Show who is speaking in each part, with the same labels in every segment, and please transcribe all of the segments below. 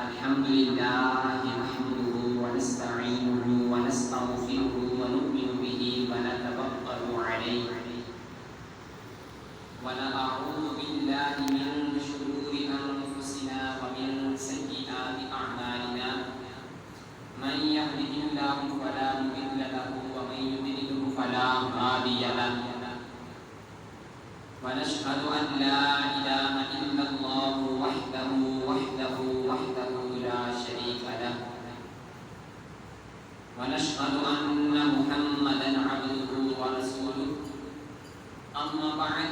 Speaker 1: الحمد لله نحمده ونستعينه ونستغفره ونؤمن به ونتوكل عليه ونعوذ بالله من شرور أنفسنا ومن سيئات أعمالنا من يهده الله فلا مضل له ومن يضلل فلا هادي له ونشهد أن لا إله إلا الله وحده لا شريك له ونشهد أن محمدا عبده ورسوله أما بعد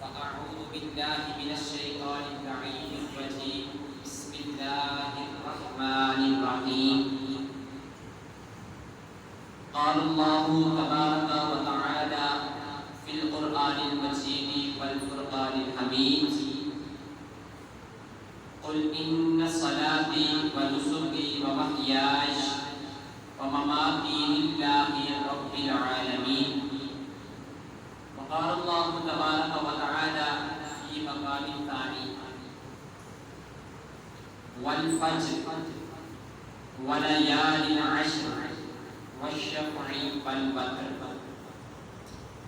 Speaker 1: فأعوذ بالله من الشيطان اللعين الرجيم بسم الله الرحمن الرحيم قال الله تبارك وتعالى في القرآن المجيد والفرقان الحميد قل إن صلاتي ونسكي ومحياي ومماتي لله رب العالمين وقال الله تبارك وتعالى في مقام ثاني والفجر وليال عشر والشفع والوتر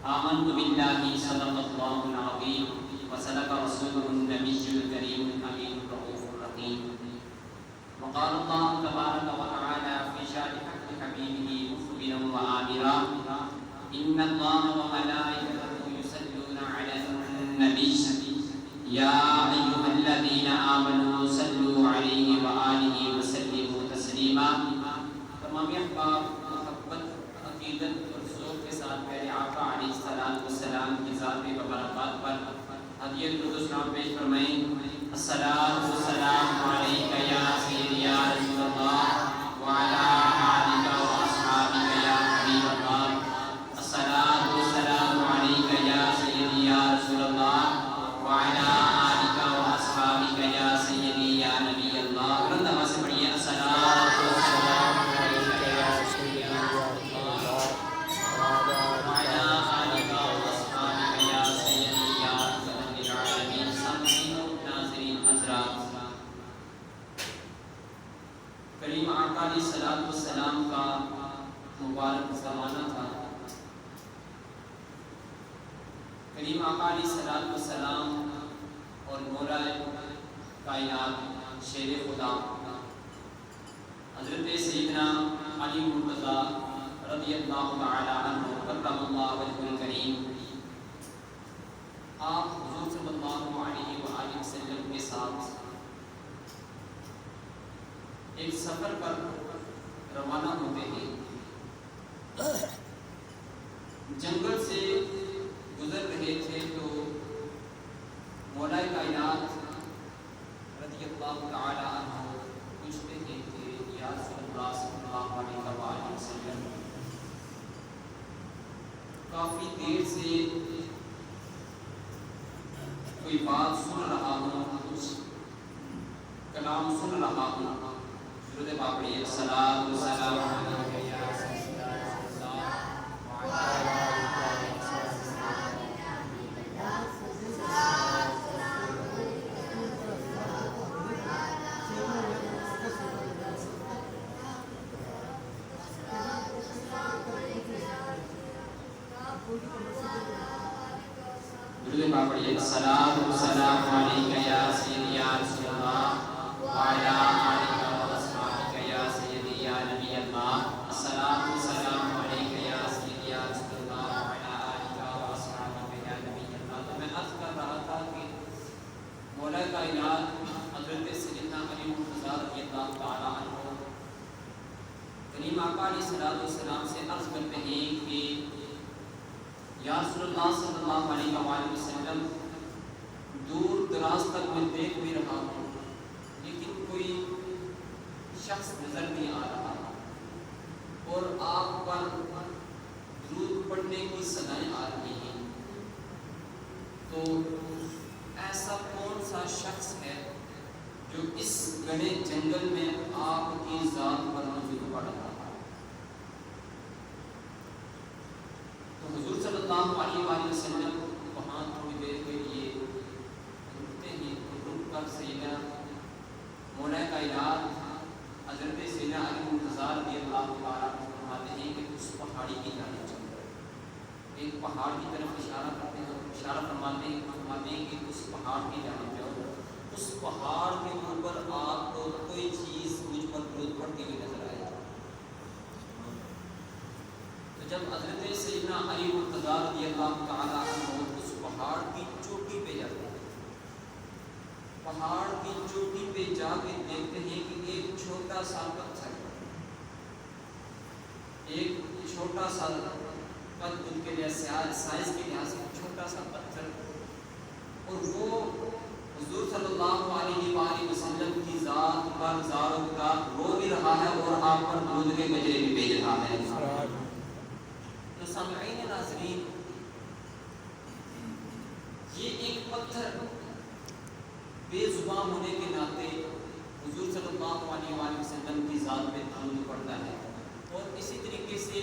Speaker 1: آمنت بالله صدق الله العظيم وصدق رسوله النبي الكريم الأمين الرؤوف الرحيم وقال الله تبارك وتعالى في شأن حق حبيبه مخبرا وآمرا إن الله وملائكته يصلون على النبي يا أيها الذين آمنوا صلوا عليه وآله وسلموا تسليما تمام احباب محبت عقیدت اور ذوق کے ساتھ میرے آقا علیہ السلام کی ذات و برکات پر حدیث درود سلام پیش فرمائیں الصلاۃ والسلام علیک یا سیدی یا رسول اللہ وعلی آلک و اصحابک یا حبیب اللہ الصلاۃ والسلام علیک یا سیدی یا رسول اللہ وعلی آلک و اصحابک یا سیدی یا نبی اللہ بلند آواز سے پڑھیے الصلاۃ والسلام علیک یا سیدی یا رسول اللہ وعلی آلک و اصحابک یا سیدی یا کریم آقا علیہ السلام کا مبارک زمانہ تھا۔ کریم آقا علیہ السلام اور مولا کائنات شیر خدا حضرت سیدنا علی مرتضیٰ رضی اللہ تعالی عنہ کرم اللہ وجہ الکریم آپ حضور صلی اللہ علیہ وآلہ وسلم کے ساتھ ایک سفر پر روانہ ہوتے ہیں۔ جنگل سے گزر رہے تھے تو مولا کائنات رضی اللہ تعالی عنہ پوچھتے ہیں کہ یا رسول اللہ صلی اللہ علیہ وآلہ وسلم کافی دیر سے کوئی بات سن رہا ہوں، کچھ کلام سن رہا ہوں، درود پاک پڑھیے الصلاۃ والسلام علیک یا سیدی یا رسول اللہ وعلی آلک و اصحابک یا حبیب اللہ درود پاک پڑھیے الصلاۃ والسلام علیک یا سیدی یا رسول اللہ وعلی آلک و اصحابک یا سیدی یا نبی اللہ الصلاۃ والسلام علیک یا سیدی یا رسول اللہ وعلی آلک و اصحابک یا نبی اللہ۔ تو میں عرض کر رہا تھا کہ مولا کائنات حضرت سیدنا علی مرتضیٰ رضی اللہ تعالی عنہ کریم آقا علیہ السلام سے عرض کرتے ہیں کہ یا رسول اللہ صلی اللہ علیہ وآلہ وسلم دور دراز تک میں دیکھ بھی رہا ہوں لیکن کوئی شخص نظر نہیں آ رہا اور آپ پر درود پڑھنے کی صدائیں آ رہی ہیں، تو ایسا کون سا شخص ہے جو اس گھنے جنگل میں آپ کی ذات پر درود پڑھ رہا ہے؟ حضور صلی اللہ علیہ وآلہ وسلم وہاں تھوڑی دیر کے لیے رکتے ہیں، رک کر سیدنا مولا کائنات حضرت سیدنا علی مرتضیٰ رضی اللہ تعالیٰ عنہ فرماتے ہیں کہ اس پہاڑی کی جانب چل رہے، ایک پہاڑ کی طرف اشارہ کرتے ہیں، اشارہ فرماتے ہیں کہ اس پہاڑ کی جانب جاؤ، اس پہاڑ کے اوپر آپ کو کوئی چیز مجھ پر درود پڑتی ہوئی نظر آئے۔ تو جب حضرت سیدنا علی مرتضیٰ رضی اللہ تعالیٰ عنہ اس پہاڑ کی چوٹی پہ جاتے ہیں، پہاڑ کی چوٹی پہ جا کے دیکھتے ہیں کہ ایک چھوٹا سا پتھر، ایک چھوٹا سا قد ان کے لیے سائز کے لحاظ سے چھوٹا سا پتھر، اور وہ حضور صلی اللہ علیہ وآلہ وسلم کی ذات پر زار و گدار رو بھی رہا ہے اور آپ پر درود کے گجرے بھی بھیج رہا ہے۔ تو سامعین ناظرین، یہ ایک پتھر بے زبان ہونے کے ناطے حضور صلی اللہ علیہ وآلہ وسلم کی ذات پہ درود پڑتا ہے۔ اور اسی طریقے سے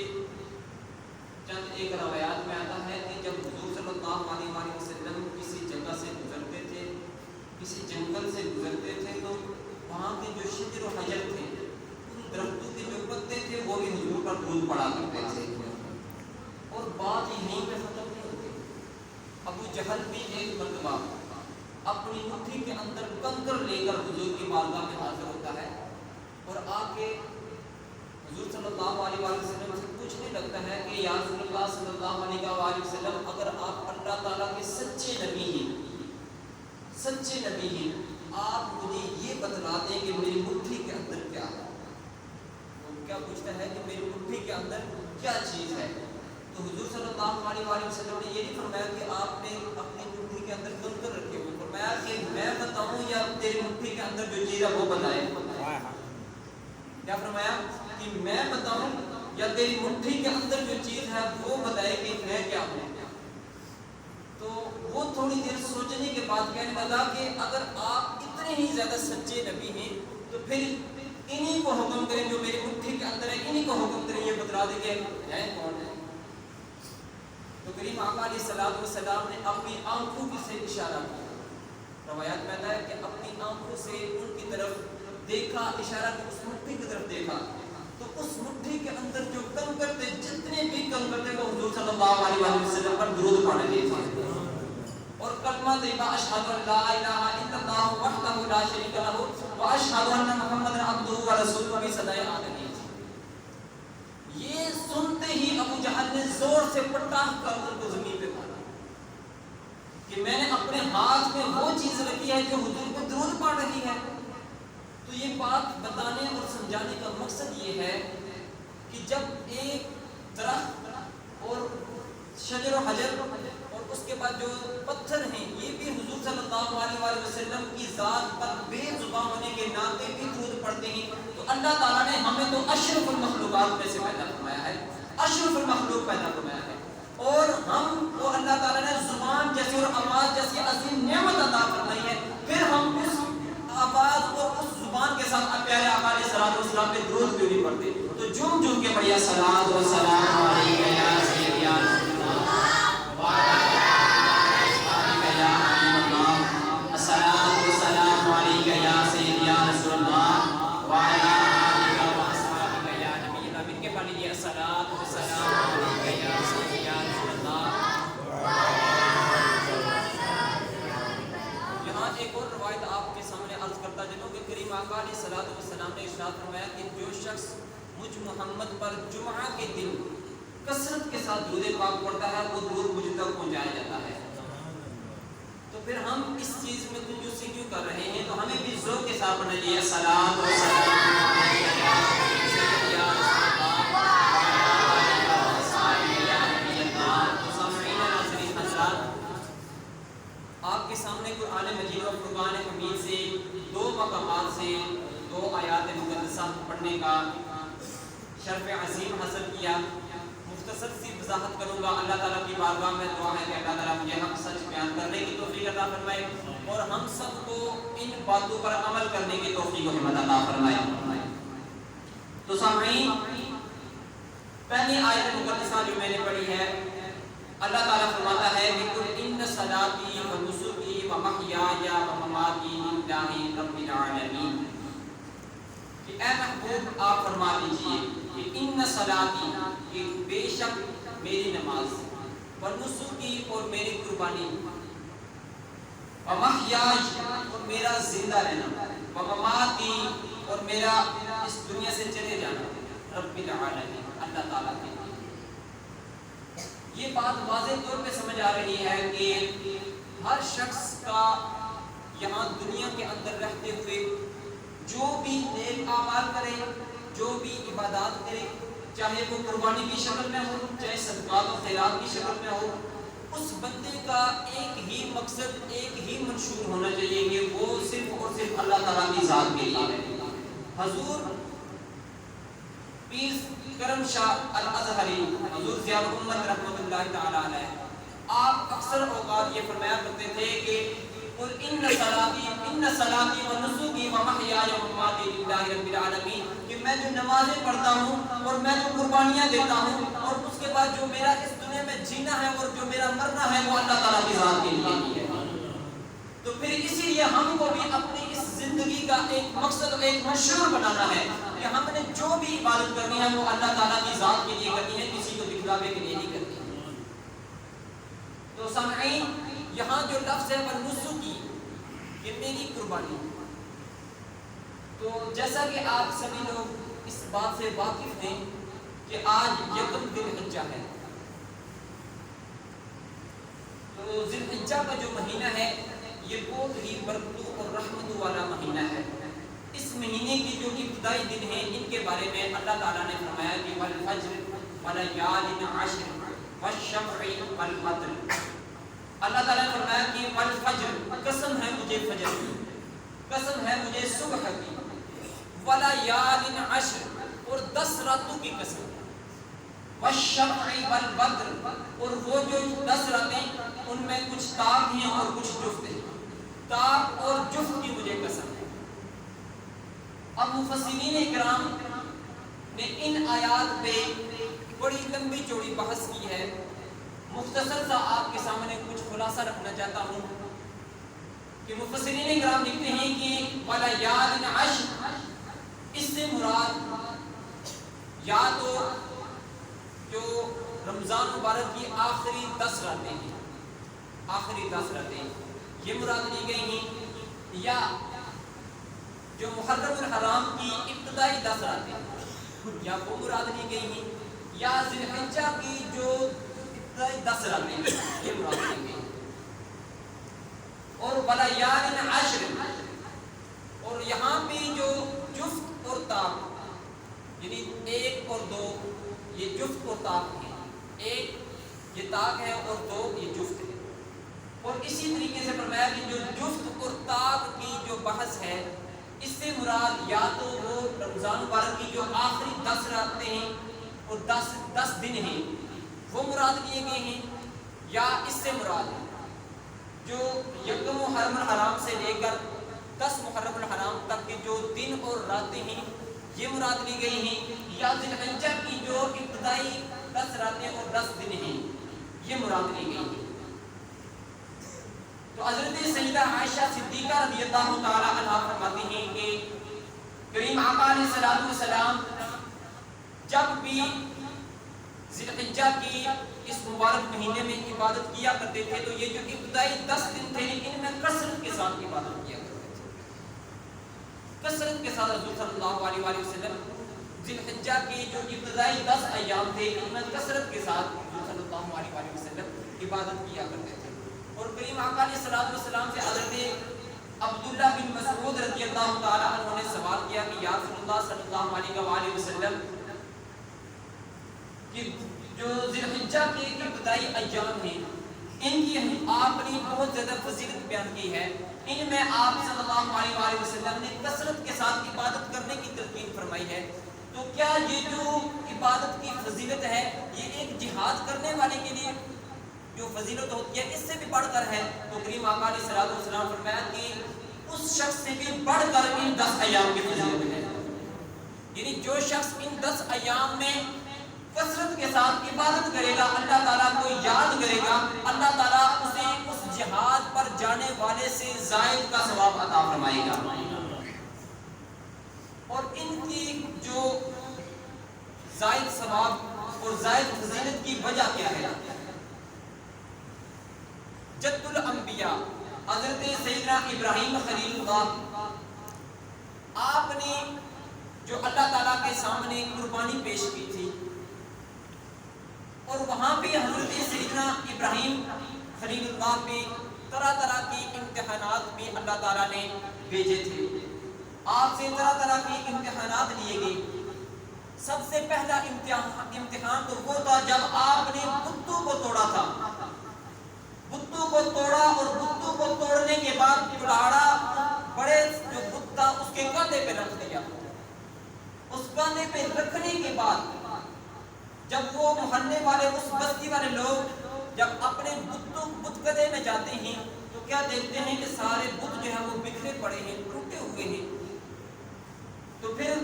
Speaker 1: چند ایک روایات میں آتا ہے کہ جب حضور صلی اللہ علیہ وآلہ وسلم کسی جگہ سے گزرتے تھے، کسی جنگل سے گزرتے تھے، تو وہاں کے جو شجر و حجر تھے، ان درختوں کے جو پتے تھے وہ بھی حضور پر درود پڑا کرتے تھے۔ اور بات یہیں پہ ختم نہیں ہوتی، ابو جہل بھی ایک مرتبہ اپنی مٹھی کے اندر کنکر لے کر حضور کی بارگاہ میں حاضر ہوتا ہے اور آ کے حضور صلی اللہ علیہ وآلہ وسلم سے پوچھنے لگتا ہے کہ یا رسول اللہ صلی اللہ علیہ وآلہ وسلم، اگر آپ اللہ تعالیٰ کے سچے نبی ہیں، آپ مجھے یہ بتلا دیں کہ میری مٹھی کے اندر کیا ہے۔ وہ کیا پوچھتا ہے کہ میری مٹھی کے اندر کیا چیز ہے؟ تو حضور صلی اللہ علیہ وآلہ وسلم نے یہ نہیں فرمایا کہ آپ نے اپنی مٹھی کے اندر کنکر رکھے ہوئے، فرمایا کہ میں بتاؤں یا تیری مٹھی کے اندر جو چیز ہے وہ بتائے۔ کیا فرمایا کہ میں بتاؤں یا تیری مٹھی کے اندر جو چیز ہے وہ بتائے کہ ہے کیا ہوں۔ تو وہ تھوڑی دیر سوچنے کے بعد کہنے لگا کہ اگر آپ اتنے ہی زیادہ سچے نبی ہیں تو پھر انہی کو حکم کریں جو میری مٹھی کے اندر ہے، انہی کو حکم کریں، یہ بتلا دیں کہ ہے کون ہے۔ تو کریم آقا علیہ الصلوۃ والسلام نے اپنی آنکھوں کی سے اشارہ کیا، روایات میں آتا ہے کہ اپنی آنکھوں سے ان کی طرف دیکھا، اشارہ کہ اس مٹھی کی طرف دیکھا، تو اس مٹھی کے اندر جو کنکر تھے، جتنے بھی کنکر تھے وہ حضور صلی اللہ علیہ وسلم پر درود پڑھ رہے تھے اور کلمہ طیبہ اشہد ان لا الہ الا اللہ وحدہ لا شریک لہ واشہد ان محمدا عبدہ ورسولہ کی صدائے آ رہی تھی۔ یہ سنتے ہی ابو جہل نے زور سے پٹاخ کر ان کو زمین پہ مارا کہ میں نے اپنے ہاتھ میں وہ چیز رکھی ہے جو حضور کو درود پڑھ رہی ہے۔ تو یہ بات بتانے اور سمجھانے کا مقصد یہ ہے کہ جب ایک درخت اور شجر و حجر اور اس کے بعد جو پتھر ہیں یہ بھی حضور صلی اللہ علیہ وسلم کی ذات پر بے زبان ہونے کے ناطے بھی درود پڑھتے ہیں، تو اللہ تعالیٰ نے ہمیں تو اشرف المخلوقات میں سے پیدا فرمایا ہے، اشرف المخلوق پیدا فرمایا ہے، اور ہم کو اللہ تعالیٰ نے زبان جیسی اور آواز جیسی عظیم نعمت عطا فرمائی ہے، پھر ہم اس آواز اور اس زبان کے ساتھ پیارے آقا علیہ الصلوۃ والسلام پہ درود کیوں نہیں پڑھتے؟ تو جھوم کے پڑھیا صلاۃ و سلام علیک یا سیدی یا رسول اللہ وعلی آلک یا حبیب اللہ، الصلاۃ و سلام علیک یا سیدی یا رسول اللہ وعلی آلک و اصحابک یا نبی اللہ۔ مل کے پڑھ لیجیے الصلاۃ و سلام علیک یا سیدی یا رسول اللہ۔ یہاں ایک اور روایت آپ کے سامنے عرض کرتا چلوں کہ کریم آقا علیہ الصلوۃ والسلام نے ارشاد فرمایا کہ جو شخص مجھ محمد پر جمعہ کے دن کثرت کے ساتھ درود پاک پڑھتا ہے وہ درود مجھ تک پہنچایا جاتا ہے۔ تو پھر ہم اس چیز میں کنجوسی کیوں کر رہے ہیں؟ تو ہمیں بھی ذوق کے ساتھ پڑھنا چاہیے صلاۃ و سلام علیک یا سیدی یا رسول اللہ وعلی آلک و اصحابک یا نبی اللہ۔ سامعین ناظرین حضرات، آپ کے سامنے قرآن مجید اور فرقان حمید سے دو مقامات سے دو آیات مقدسہ پڑھنے کا شرف عظیم حاصل کیا۔ مختصر سی وضاحت کروں گا، اللہ تعالیٰ کی بارگاہ میں دعا ہے کہ اللہ تعالیٰ مجھے حق سچ بیان کرنے کی توفیق عطا فرمائے اور ہم سب کو ان باتوں پر عمل کرنے کی توفیق و ہمت عطا فرمائے۔ تو سامعین، پہلی آیت مقدسہ جو میں نے پڑھی ہے، اللہ تعالیٰ فرماتا ہے کہ قل ان صلاتی و نسکی و محیای و مماتی للہ رب العالمین۔ کہ اے محبوب آپ فرما دیجئے کہ ان صلاتی، کہ بے شک میری نماز، ونسکی اور میری قربانی، ومحیائی اور میرا زندہ رہنا، ومماتی اور میرا اس دنیا سے چلے جانا، رب العالمین، اللہ تعالیٰ کے لیے۔ یہ بات واضح طور پہ سمجھ آ رہی ہے کہ ہر شخص کا یہاں دنیا کے اندر رہتے ہوئے جو بھی نیک اعمال کرے، جو بھی عبادات کرے، چاہے وہ قربانی کی شکل میں ہو، چاہے صدقات و خیرات کی شکل میں ہو، اس بندے کا ایک ہی مقصد، ایک ہی منشور ہونا چاہیے کہ وہ صرف اور صرف اللہ تعالیٰ کی ذات کے لیے ہے۔ حضور پیر کرم شاہ الازہری، حضور ضیاء الامت رحمۃ اللہ تعالی علیہ، آپ اکثر اوقات یہ فرمایا کرتے تھے کہ قل ان صلاتی و نسکی و محیای و مماتی للہ رب العالمین، کہ میں جو نمازیں پڑھتا ہوں اور میں جو قربانیاں دیتا ہوں اور اس کے بعد جو میرا اس دنیا میں جینا ہے اور جو میرا مرنا ہے وہ اللہ تعالیٰ کی ذات کے لیے ہے۔ تو پھر اسی لیے ہم کو بھی اپنی اس زندگی کا ایک مقصد، ایک منشور بنانا ہے کہ ہم نے جو بھی عبادت کرنی ہے وہ اللہ تعالیٰ کی ذات کے لیے کرنی ہے، کسی کو دکھلاوے کے لیے نہیں کرنی ہے۔ تو سامعین، یہاں جو لفظ ہے ونسکی، یہ میری قربانی، تو جیسا کہ آپ سبھی لوگ اس بات سے واقف ہیں کہ آج یکم ذی الحجہ ہے، تو ذی الحجہ کا جو مہینہ ہے یہ بہت ہی برکتوں اور رحمتوں والا مہینہ ہے۔ اس مہینے کی جو ابتدائی دن ہیں ان کے بارے میں اللہ تعالیٰ نے فرمایا کہ والفجر ولیال عشر والشفع والوتر، اللہ تعالیٰ نے فرمایا کہ والفجر، قسم ہے مجھے فجر کی، قسم ہے مجھے صبح کی، ولیال عشر، اور 10 راتوں کی قسم، والشفع والوتر، اور وہ جو 10 راتیں ان میں کچھ طاق ہیں اور کچھ جفت ہیں، طاق اور جفت کی مجھے قسم ہے۔ اب مفسرین اکرام نے ان آیات پہ بڑی لمبی چوڑی بحث کی ہے، مختصر سا آپ کے سامنے کچھ خلاصہ رکھنا چاہتا ہوں کہ مفسرین اکرام لکھتے ہیں کہ ولیال عشر، اس سے مراد یا تو جو رمضان مبارک کی آخری 10 راتیں ہیں، آخری 10 راتیں یہ مراد لی گئی ہیں، یا جو محرم الحرام کی ابتدائی 10 راتیں یا وہ مراد لی گئی ہیں، یا ذی الحجہ کی جو ابتدائی 10 راتیں یہ مراد لی گئی ہیں۔ اور ولیال عشر، اور یہاں پہ جو جفت اور طاق، یعنی 1 اور 2 یہ جفت اور طاق ہیں، 1 یہ طاق ہے اور 2 یہ جفت ہے۔ اور اسی طریقے سے فرمایا کہ جو جفت اور طاق کی جو بحث ہے اس سے مراد یا تو وہ رمضان مبارک کی جو آخری 10 راتیں ہیں اور 10 دن ہیں وہ مراد لیے گئے ہیں، یا اس سے مراد جو یکم محرم الحرام سے لے کر 10 محرم الحرام تک کے جو دن اور راتیں ہیں یہ مراد لی گئی ہیں، یا ذی الحجہ کی جو ابتدائی 10 راتیں اور 10 دن ہیں یہ مراد لی گئی ہیں۔ تو حضرت سیدہ عائشہ صدیقہ رضی اللہ تعالی عنہا فرماتی ہیں کہ کریم آقا علیہ الصلوۃ والسلام جب بھی ذی الحجہ کی اس مبارک مہینے میں عبادت کیا کرتے تھے تو یہ جو ابتدائی 10 دن تھے ان میں کثرت کے ساتھ عبادت کیا کرتے تھے، کثرت کے ساتھ حضور صلی اللہ علیہ وآلہ وسلم ذی الحجہ کی جو ابتدائی 10 ایام تھے ان میں کثرت کے ساتھ حضور صلی اللہ علیہ وآلہ وسلم عبادت کیا کرتے تھے۔ اور کریم آقا علیہ الصلوۃ والسلام سے حضرت عبداللہ بن مسعود رضی اللہ تعالی عنہ نے سوال کیا کہ یا رسول اللہ صلی اللہ علیہ وآلہ وسلم کہ جو ذی الحجہ کے ابتدائی ایام ہیں ان کی آپ نے بہت زیادہ فضیلت بیان کی ہے، ان میں آپ صلی اللہ علیہ وآلہ وسلم نے کثرت کے ساتھ عبادت کرنے کی تلقین فرمائی ہے، تو کیا یہ جو عبادت کی فضیلت ہے یہ ایک جہاد کرنے والے کے لیے جو فضیلت ہوتی ہے اس سے بھی بڑھ کر ہے؟ تو کریم آقا علیہ الصلوۃ والسلام فرمایا کہ اس شخص سے بھی بڑھ کر ان 10 ایام کی فضیلت ہے، یعنی جو شخص ان 10 ایام میں کثرت کے ساتھ عبادت کرے گا، اللہ تعالیٰ کو یاد کرے گا، اللہ تعالیٰ اسے اس جہاد پر جانے والے سے زائد کا ثواب عطا فرمائے گا۔ اور
Speaker 2: ان کی جو زائد ثواب اور زائد فضیلت کی وجہ کیا ہے؟ جد الانبیاء حضرت سیدنا ابراہیم خلیل اللہ، آپ نے جو اللہ تعالیٰ کے سامنے قربانی پیش کی تھی، اور وہاں پہ حضرت سیدنا ابراہیم خلیل اللہ پہ طرح طرح کی امتحانات بھی اللہ تعالیٰ نے بھیجے تھے، آپ سے طرح طرح کی امتحانات لیے گئے۔ سب سے پہلا امتحان تو وہ تھا جب آپ نے بتوں کو توڑا تھا، بتوں کو توڑا اور بتوں کو توڑنے کے بعد کلاڑا بڑے جو بت تھا اس کے کندھے پہ رکھ دیا۔ اس کندھے پہ رکھنے کے بعد جب وہ محلے والے، اس بستی والے لوگ جب اپنے بت کدے میں جاتے ہیں تو کیا دیکھتے ہیں کہ سارے بت جو ہے وہ بکھرے پڑے ہیں، ٹوٹے ہوئے ہیں۔ تو پھر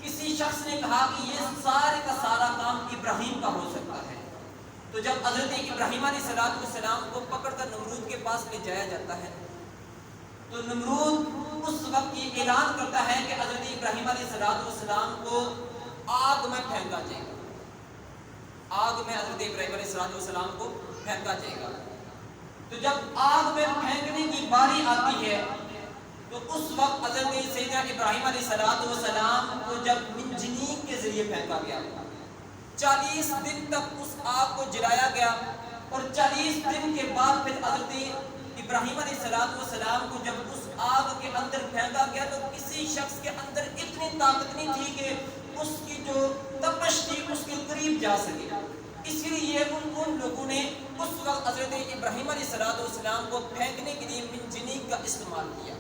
Speaker 2: کسی شخص نے کہا کہ یہ سارے کا سارا کام ابراہیم کا ہو سکتا ہے۔ تو جب حضرت ابراہیم علیہ السلام کو پکڑ کر نمرود کے پاس لے جایا جاتا ہے تو نمرود اس وقت یہ اعلان کرتا ہے کہ حضرت ابراہیم علیہ السلام کو آگ میں پھینکا جائے گا، آگ میں حضرت ابراہیم علیہ السلام کو پھینکا جائے گا۔ تو جب آگ میں پھینکنے کی باری آتی ہے تو اس وقت حضرت سیدنا ابراہیم علیہ السلام کو جب منجنیق کے ذریعے پھینکا گیا، 40 دن تک اس آگ کو جلایا گیا، اور 40 دن کے بعد پھر حضرت ابراہیم علیہ السلام کو جب اس آگ کے اندر پھینکا گیا تو کسی شخص کے اندر اتنی طاقت نہیں تھی کہ اس کی جو تپش تھی اس کے قریب جا سکے، اس لیے ان لوگوں نے اس وقت حضرت ابراہیم علیہ السلام کو پھینکنے کے لیے منجنیق کا استعمال کیا،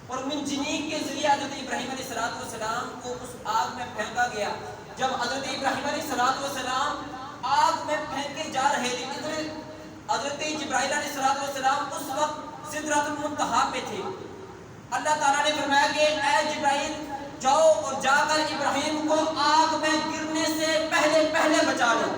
Speaker 2: اور منجنیق کے ذریعے حضرت ابراہیم علیہ السلام کو اس آگ میں پھینکا گیا۔ جب حضرت ابراہیم علیہ السلام آگ میں پھینکے جا رہے تھے، ادھر حضرت جبرائیل علیہ السلام اس وقت سدرۃ المنتہا پہ تھے۔ اللہ تعالیٰ نے فرمایا کہ اے جبرائیل جاؤ اور جا کر ابراہیم کو آگ میں گرنے سے پہلے بچا لو،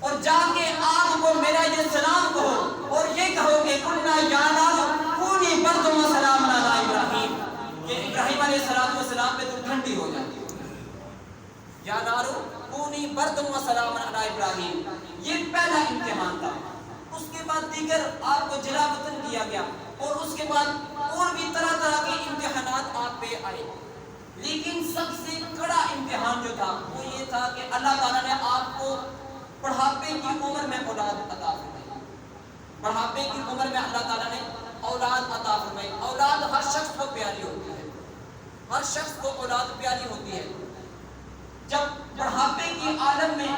Speaker 2: اور جا کے آگ کو میرا یہ سلام کہو اور یہ کہو کہ قلنا یا نار کونی بردم و سلام علی ابراہیم، کہ ابراہیم علیہ السلام پہ تو ٹھنڈی ہو جائے، یا نار کونی بردم و سلام علی ابراہیم۔ یہ پہلا امتحان تھا۔ اس کے بعد دیگر آپ کو جلا وطن کیا گیا، اور اس کے بعد اور بھی طرح طرح کے امتحانات آپ پہ آئے، لیکن سب سے کڑا امتحان جو تھا وہ یہ تھا کہ اللہ تعالیٰ نے آپ کو بڑھاپے کی عمر میں اولاد عطا فرمائی۔ بڑھاپے کی عمر میں اللہ تعالیٰ نے اولاد عطا فرمائی۔ اولاد ہر شخص کو پیاری ہوتی ہے، ہر شخص کو اولاد پیاری ہوتی ہے۔ جب بڑھاپے کی عالم میں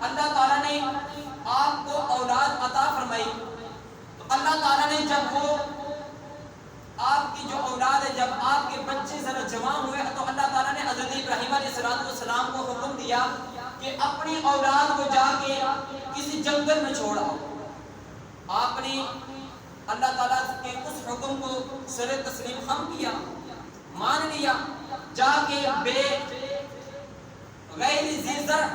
Speaker 2: اللہ تعالیٰ نے آپ کو اولاد عطا فرمائی تو اللہ تعالیٰ نے جب وہ آپ کی جو اولاد ہے، جب آپ کے بچے ذرا جوان ہوئے تو اللہ تعالیٰ نے حضرت ابراہیم علیہ السلام کو حکم دیا کہ اپنی اولاد کو جا کے کسی جنگل میں چھوڑ آؤ۔ آپ نے اللہ تعالیٰ کے اس حکم کو سر تسلیم خم کیا، مان لیا، جا کے بے غیر ذی زرع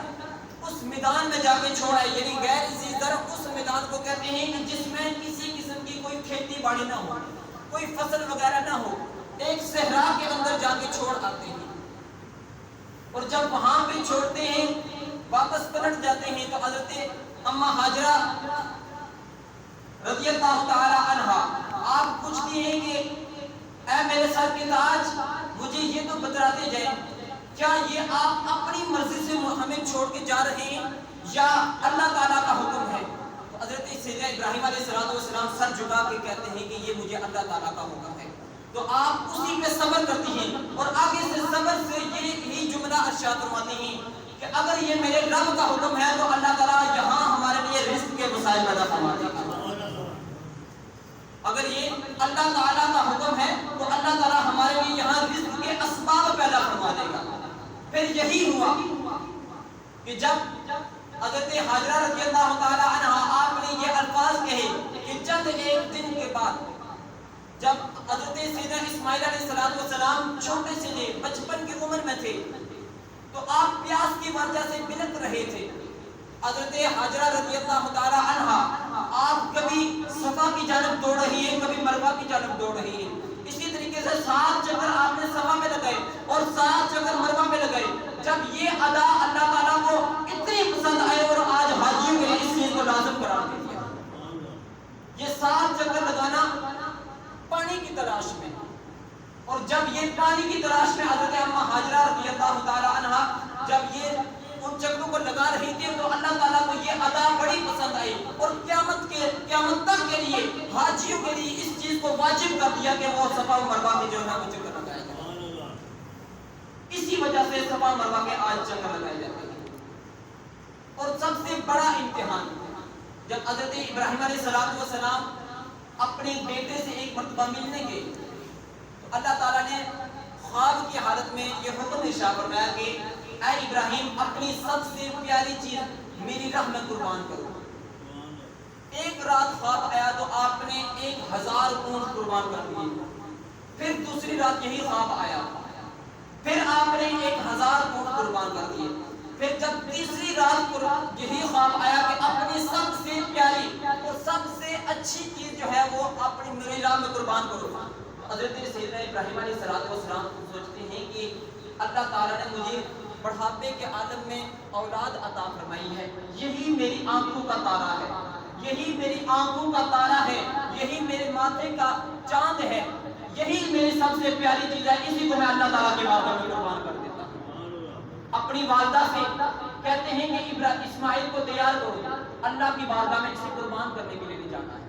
Speaker 2: اس میدان میں جا کے چھوڑا ہے، یعنی غیر ذی زرع اس میدان کو کہتے ہیں کہ جس میں کسی قسم کی کوئی کھیتی باڑی نہ ہو، کوئی فصل وغیرہ نہ ہو، ایک صحرا کے اندر جا کے چھوڑ آتے ہیں، اور جب وہاں پہ چھوڑتے ہیں واپس پلٹ جاتے ہیں تو حضرت اماں ہاجرہ رضی اللہ تعالی عنہا آپ پوچھتی ہیں کہ اے میرے سر کے تاج، مجھے یہ تو بتلاتے جائیں کیا یہ آپ اپنی مرضی سے ہمیں چھوڑ کے جا رہے ہیں یا اللہ تعالیٰ کا حکم ہے؟ تو حضرت سیدنا ابراہیم علیہ السلام سر جھکا کے کہتے ہیں کہ یہ مجھے اللہ تعالیٰ کا حکم ہے۔ تو آپ اسی پہ صبر کرتی ہیں، اور آگے سے صبر سے یہی جملہ ارشاد فرماتی ہیں کہ اگر یہ میرے رب کا حکم ہے تو اللہ تعالیٰ یہاں ہمارے لیے رزق کے وسائل پیدا فرما دے گا۔ اگر یہ اللہ تعالیٰ کا حکم ہے تو اللہ تعالیٰ ہمارے لیے یہاں رزق کے اسباب پیدا فرما دے گا۔ پھر یہی ہوا کہ جب حضرت ہاجرہ رضی اللہ تعالی عنہ آپ نے یہ الفاظ کہے کہ چند ایک دن کے بعد جب حضرت سیدنا اسماعیل علیہ السلام چھوٹے سے تھے، بچپن کی عمر میں تھے، تو آپ پیاس کی وجہ سے بلک رہے تھے۔ حضرت ہاجرہ رضی اللہ تعالی عنہ آپ کبھی صفا کی جانب دوڑ رہی ہیں، کبھی مروہ کی جانب دوڑ رہی ہیں، اسی طریقے سے 7 چکر آپ نے صفا میں لگائے، اور اور 7 چکر مروہ میں لگائے. جب یہ ادا اللہ تعالیٰ کو اتنی پسند آئے اور آج حاجیوں کے لیے اس چیز کو لازم قرار دے دیا. یہ 7 چکر لگانا پانی کی تلاش میں. اور جب یہ پانی کی تلاش میں حضرت اماں ہاجرہ رضی اللہ تعالی عنہا جب یہ ان چکروں کو لگا رہی تھی تو اللہ تعالیٰ کو یہ ادا بڑی پسند آئی اور قیامت تک کے لیے حاجیوں کے لیے اس چیز کو واجب کر دیا کہ وہ صفا و مروہ کے جو ہے وہ چکر لگائے جائیں. اسی وجہ سے صفا و مروہ کے آج چکر لگائے جاتے ہیں. اور سب سے بڑا امتحان جب حضرت ابراہیم علیہ السلام اپنے بیٹے سے ایک مرتبہ ملنے گئے تو اللہ تعالیٰ نے خواب کی حالت میں یہ حکم ارشاد فرمایا کہ اے ابراہیم اپنی سب سے پیاری چیز میری راہ میں قربان کرو. ایک رات خواب آیا تو آپ نے 1000 اونٹ قربان کر دیے. پھر دوسری رات یہی خواب آیا, پھر آپ نے 1000 اونٹ قربان کر دیے. پھر جب تیسری رات یہی خواب آیا کہ اپنی سب سے پیاری اور سب سے اچھی چیز جو ہے وہ اپنی میری راہ میں قربان کرو. حضرت سیدنا ابراہیم علیہ السلام سوچتے ہیں کہ اللہ تعالیٰ نے مجھے بڑھاپے کے عالم میں اولاد عطا فرمائی ہے, یہی میری آنکھوں کا تارا ہے, یہی میری آنکھوں کا تارا ہے, یہی میرے ماتھے کا چاند ہے, یہی میری سب سے پیاری چیز ہے, اسی کو میں اللہ تعالیٰ کے بارگاہ میں قربان کر دیتا ہوں. اپنی والدہ سے کہتے ہیں کہ اسماعیل کو تیار کرو, اللہ کی بارگاہ میں اسے قربان کرنے کے لیے جانا ہے.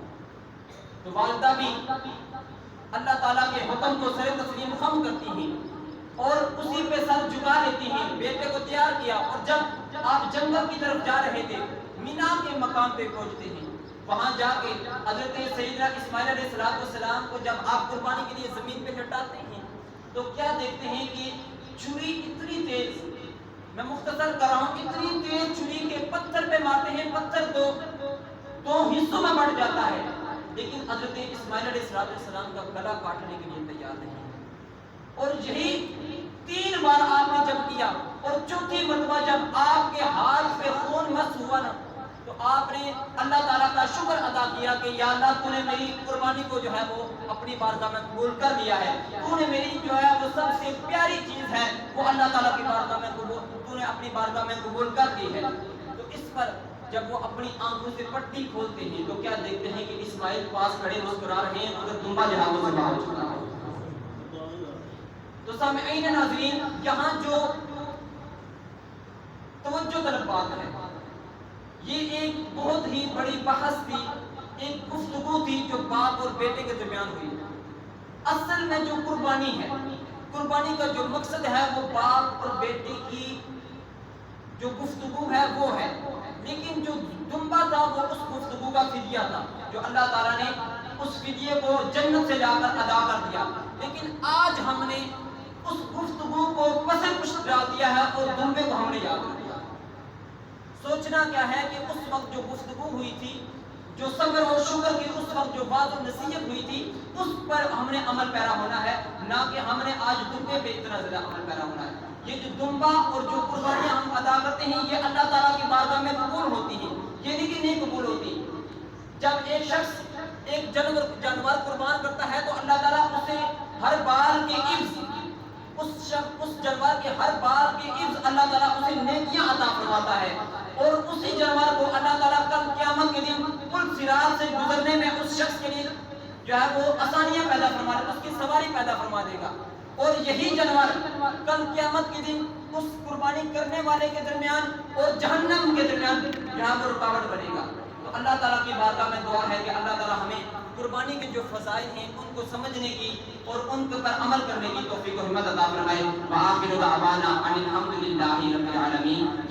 Speaker 2: تو والدہ بھی اللہ تعالیٰ کے حکم کو سر تسلیم خم کرتی ہیں اور اسی پہ سر جھکا لیتی ہیں. بیٹے کو تیار کیا اور جب آپ جنگل کی طرف جا رہے تھے مینا کے مقام پہ پہنچتے ہیں. وہاں جا کے حضرت سیدنا اسماعیل علیہ السلام کو جب آپ قربانی کے لیے زمین پہ لٹاتے ہیں تو کیا دیکھتے ہیں کہ چھری اتنی تیز, میں مختصر کر رہا ہوں, اتنی تیز چھری کے پتھر پہ مارتے ہیں, پتھر دو حصوں میں بٹ جاتا ہے, لیکن حضرت اسماعیل علیہ السلام کا گلا کاٹنے کے لیے تیار نہیں. اور یہی 3 بار آپ نے جب کیا اور چوتھی مرتبہ جب آپ کے ہاتھ پہ خون مس ہوا نا تو آپ نے اللہ تعالیٰ کا شکر ادا کیا کہ یا اللہ تو نے میری قربانی کو جو ہے وہ اپنی بارگاہ میں قبول کر لیا ہے, تو نے میری جو ہے وہ سب سے پیاری چیز ہے وہ اللہ تعالیٰ کی بارگاہ میں تو نے اپنی بارگاہ میں قبول کر دی ہے. تو اس پر جب وہ اپنی آنکھوں سے پٹی کھولتے ہیں تو کیا دیکھتے ہیں کہ اسماعیل پاس کھڑے مسکرا رہے ہیں مگر دمبا جہاں سے باہر ہو چکا ہے. تو سامعین ناظرین یہاں جو توجہ طلب بات ہے, یہ ایک بہت ہی بڑی بحث تھی, ایک گفتگو تھی جو باپ اور بیٹے کے درمیان ہوئی. اصل میں جو قربانی ہے, قربانی کا جو مقصد ہے وہ باپ اور بیٹے کی جو گفتگو ہے وہ ہے, لیکن جو دمبا تھا وہ اس گفتگو کا فدیہ تھا جو اللہ تعالیٰ نے اس فدیے کو جنت سے لا کر ادا کر دیا. لیکن آج ہم نے اس گفتگو کو پسند پشت ڈال دیا ہے اور دمبے کو ہم نے یاد کر دیا. سوچنا کیا ہے کہ اس وقت جو گفتگو ہوئی تھی, جو صبر اور شکر کی اس وقت جو بات و نصیحت ہوئی تھی, اس پر ہم نے عمل پیرا ہونا ہے, نہ کہ ہم نے آج دمبے پہ اتنا زیادہ عمل پیرا ہونا ہے. یہ جو دمبا اور جو قربانیاں ہم ادا کرتے ہیں یہ اللہ تعالیٰ کی بارگاہ میں قبول ہوتی ہیں, یہ نہیں کہ نہیں قبول ہوتی. جب ایک شخص ایک جانور قربان کرتا ہے تو اللہ تعالیٰ اسے ہر بال کے عوض اس جانور کے ہر بال کے عوض اللہ تعالیٰ اسے نیکیاں عطا فرماتا ہے, اور اسی جانور کو اللہ تعالیٰ کل قیامت کے دن پل صراط سے گزرنے میں اس شخص کے لیے جو ہے وہ آسانیاں پیدا فرما دے گا, اس کی سواری پیدا فرما دے گا. اور یہی جانور کل قیامت کے دن اس قربانی کرنے والے کے درمیان اور جہنم کے درمیان جہاں پر رکاوٹ بنے گا. تو اللہ تعالیٰ کی بارگاہ میں دعا ہے کہ اللہ تعالیٰ ہمیں قربانی کے جو فضائل ہیں ان کو سمجھنے کی اور ان پر عمل کرنے کی توفیق و ہمت عطا فرمائے. وآخر دعوانا ان الحمد للہ رب العالمین.